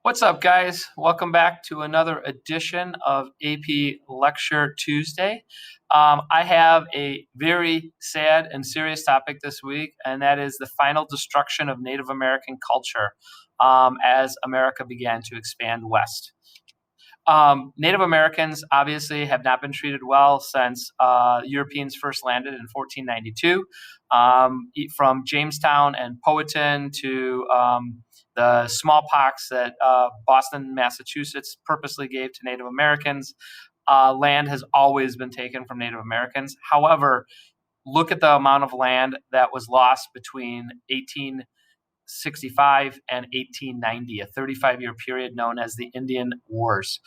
What's up, guys? Welcome back to another edition of AP Lecture Tuesday. I have a very sad and serious topic this week, and that is the final destruction of Native American culture as America began to expand west. Native Americans obviously have not been treated well since Europeans first landed in 1492. From Jamestown and Powhatan to the smallpox that Boston, Massachusetts purposely gave to Native Americans, land has always been taken from Native Americans. However, look at the amount of land that was lost between 1865 and 1890, a 35-year period known as the Indian Wars.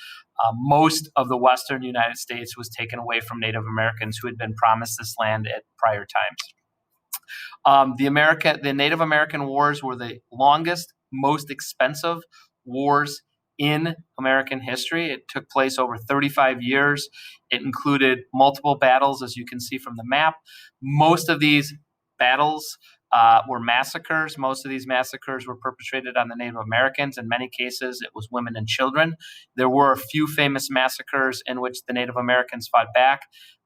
Most of the western United States was taken away from Native Americans who had been promised this land at prior times. The Native American Wars were the longest, most expensive wars in American history. It took place over 35 years. It included multiple battles, as you can see from the map. Most of these battles were massacres. Most of these massacres were perpetrated on the Native Americans. In many cases, it was women and children. There were a few famous massacres in which the Native Americans fought back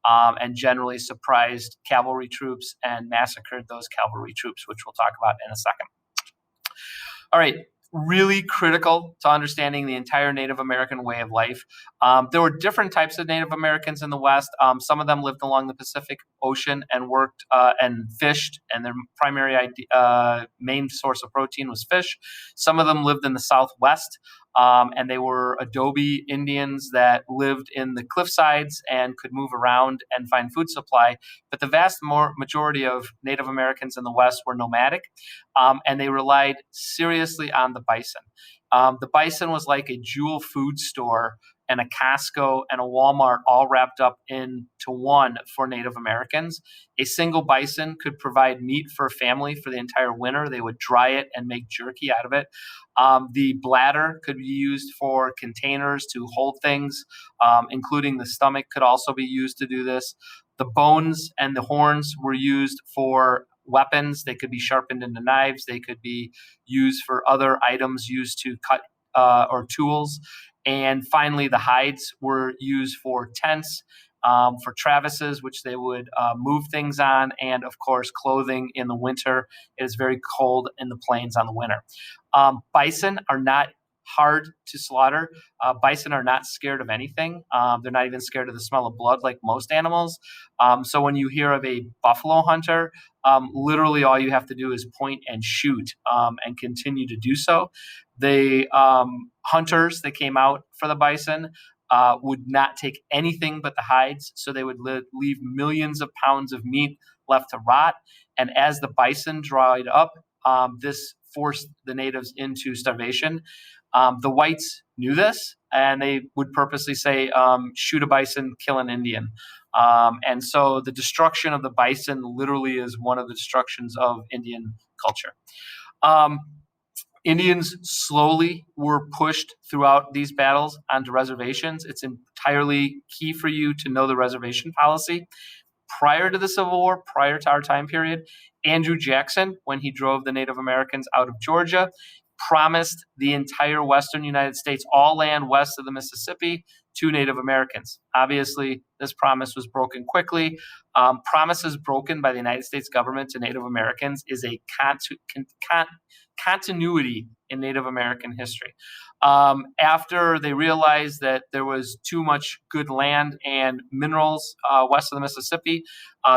and generally surprised cavalry troops and massacred those cavalry troops, which we'll talk about in a second. All right. Really critical to understanding the entire Native American way of life. There were different types of Native Americans in the West. Some of them lived along the Pacific Ocean and worked and fished, and their primary main source of protein was fish. Some of them lived in the Southwest, and they were adobe Indians that lived in the cliff sides and could move around and find food supply. But the vast majority of Native Americans in the West were nomadic, and they relied seriously on the bison. The bison was like a jewel food store and a Costco and a Walmart all wrapped up into one for Native Americans. A single bison could provide meat for a family for the entire winter. They would dry it and make jerky out of it. The bladder could be used for containers to hold things, including the stomach could also be used to do this. The bones and the horns were used for weapons. They could be sharpened into knives. They could be used for other items used to cut or tools. And finally, the hides were used for tents, for traverses, which they would move things on, and of course, clothing in the winter. It is very cold in the plains on the winter. Bison are not hard to slaughter. Bison are not scared of anything. They're not even scared of the smell of blood like most animals. So when you hear of a buffalo hunter, literally all you have to do is point and shoot and continue to do so. The hunters that came out for the bison would not take anything but the hides, so they would leave millions of pounds of meat left to rot. And as the bison dried up, this forced the natives into starvation. The whites knew this, and they would purposely say, shoot a bison, kill an Indian. And so the destruction of the bison literally is one of the destructions of Indian culture. Indians slowly were pushed throughout these battles onto reservations. It's entirely key for you to know the reservation policy. Prior to the Civil War, prior to our time period, Andrew Jackson, when he drove the Native Americans out of Georgia, promised the entire western United States, all land west of the Mississippi, to Native Americans. Obviously, this promise was broken quickly. Promises broken by the United States government to Native Americans is a continuity in Native American history. After they realized that there was too much good land and minerals west of the Mississippi,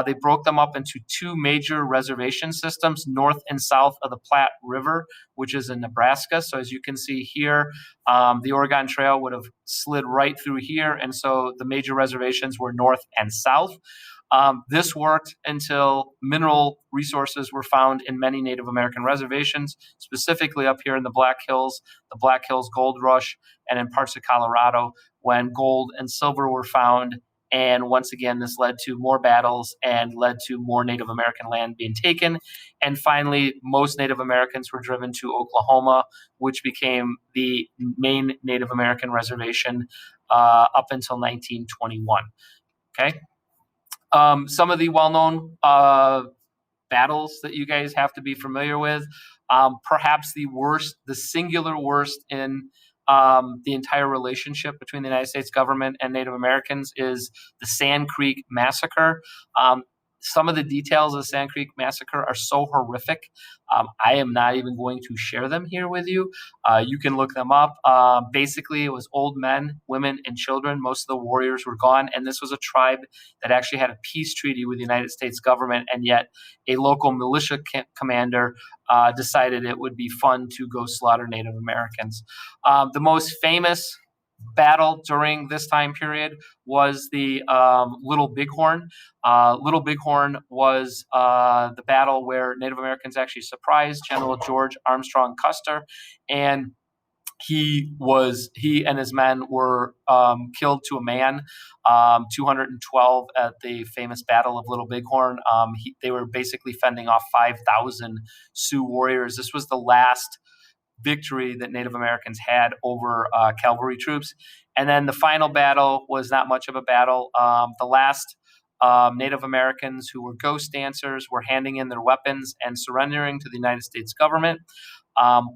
they broke them up into two major reservation systems, north and south of the Platte River, which is in Nebraska. So as you can see here, the Oregon Trail would have slid right through here, and so the major reservations were north and south. This worked until mineral resources were found in many Native American reservations, specifically up here in the Black Hills Gold Rush, and in parts of Colorado when gold and silver were found. And once again, this led to more battles and led to more Native American land being taken. And finally, most Native Americans were driven to Oklahoma, which became the main Native American reservation up until 1921. Okay. Some of the well-known battles that you guys have to be familiar with. Perhaps the worst, the singular worst in the entire relationship between the United States government and Native Americans is the Sand Creek Massacre. Some of the details of the Sand Creek Massacre are so horrific. I am not even going to share them here with you. You can look them up. Basically, it was old men, women, and children. Most of the warriors were gone, and this was a tribe that actually had a peace treaty with the United States government, and yet a local militia commander decided it would be fun to go slaughter Native Americans. The most famous battle during this time period was the Little Bighorn. Little Bighorn was the battle where Native Americans actually surprised General George Armstrong Custer, and he and his men were killed to a man, 212 at the famous Battle of Little Bighorn. They were basically fending off 5,000 Sioux warriors. This was the last victory that Native Americans had over cavalry troops. And then the final battle was not much of a battle. The last Native Americans who were ghost dancers were handing in their weapons and surrendering to the United States government.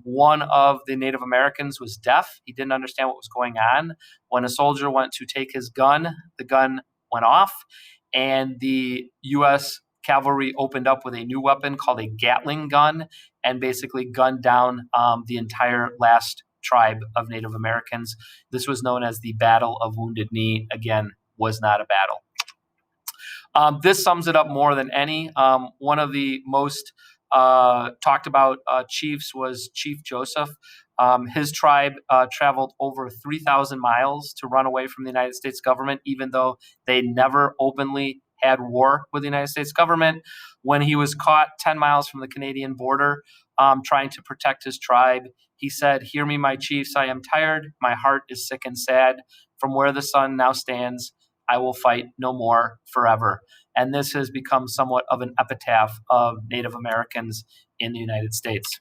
One of the Native Americans was deaf. He didn't understand what was going on. When a soldier went to take his gun, the gun went off, and the U.S. cavalry opened up with a new weapon called a Gatling gun and basically gunned down the entire last tribe of Native Americans. This was known as the Battle of Wounded Knee. Again, was not a battle. This sums it up more than any. One of the most talked about chiefs was Chief Joseph. His tribe traveled over 3,000 miles to run away from the United States government, even though they never openly had war with the United States government. When he was caught 10 miles from the Canadian border trying to protect his tribe, he said, "Hear me, my chiefs, I am tired. My heart is sick and sad. From where the sun now stands, I will fight no more forever." And this has become somewhat of an epitaph of Native Americans in the United States.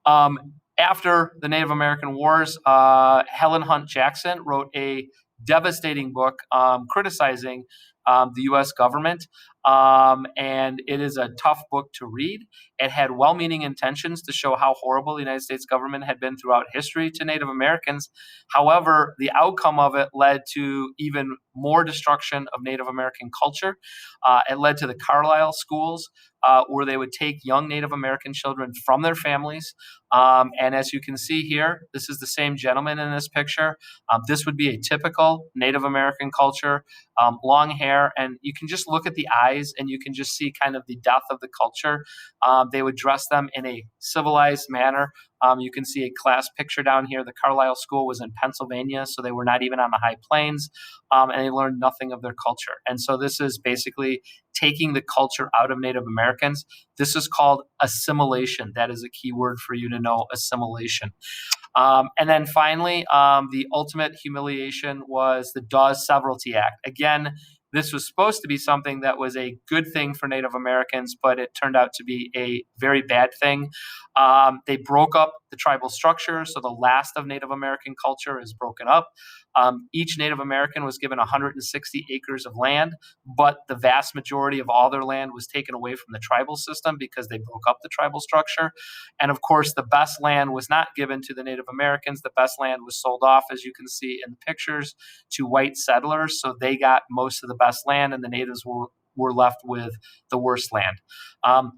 After the Native American Wars, Helen Hunt Jackson wrote a devastating book criticizing the U.S. government, and it is a tough book to read. It had well-meaning intentions to show how horrible the United States government had been throughout history to Native Americans. However, the outcome of it led to even more destruction of Native American culture. It led to the Carlisle Schools, where they would take young Native American children from their families. And as you can see here, this is the same gentleman in this picture. This would be a typical Native American culture, long hair, and you can just look at the eyes and you can just see kind of the depth of the culture. They would dress them in a civilized manner. You can see a class picture down here. The Carlisle School was in Pennsylvania, so they were not even on the high plains, and they learned nothing of their culture. And so this is basically taking the culture out of Native Americans. This is called assimilation. That is a key word for you to know, assimilation. And then finally, the ultimate humiliation was the Dawes Severalty Act. Again, this was supposed to be something that was a good thing for Native Americans, but it turned out to be a very bad thing. They broke up the tribal structure, so the last of Native American culture is broken up. Each Native American was given 160 acres of land, but the vast majority of all their land was taken away from the tribal system because they broke up the tribal structure. And of course, the best land was not given to the Native Americans. The best land was sold off, as you can see in the pictures, to white settlers. So they got most of the best land, and the natives were left with the worst land.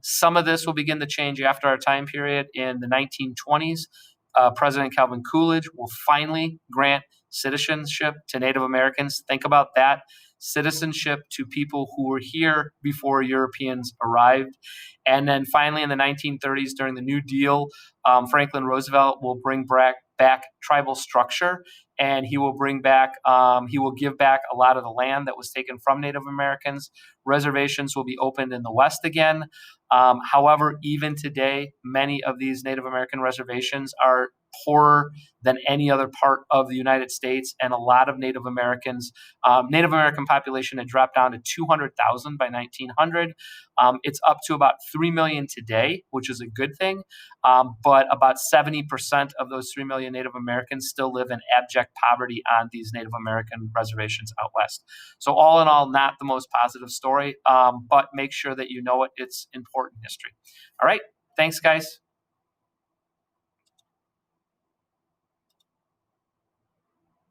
Some of this will begin to change after our time period. In the 1920s, President Calvin Coolidge will finally grant citizenship to Native Americans. Think about that. Citizenship to people who were here before Europeans arrived. And then finally in the 1930s, during the New Deal, Franklin Roosevelt will bring back tribal structure, and he will give back a lot of the land that was taken from Native Americans. Reservations will be opened in the West again. However, even today, many of these Native American reservations are poorer than any other part of the United States, and a lot of Native Americans. Native American population had dropped down to 200,000 by 1900. It's up to about 3 million today, which is a good thing. But about 70% of those 3 million Native Americans still live in abject poverty on these Native American reservations out west. So all in all, not the most positive story, but make sure that you know it. It's important history. All right. Thanks, guys.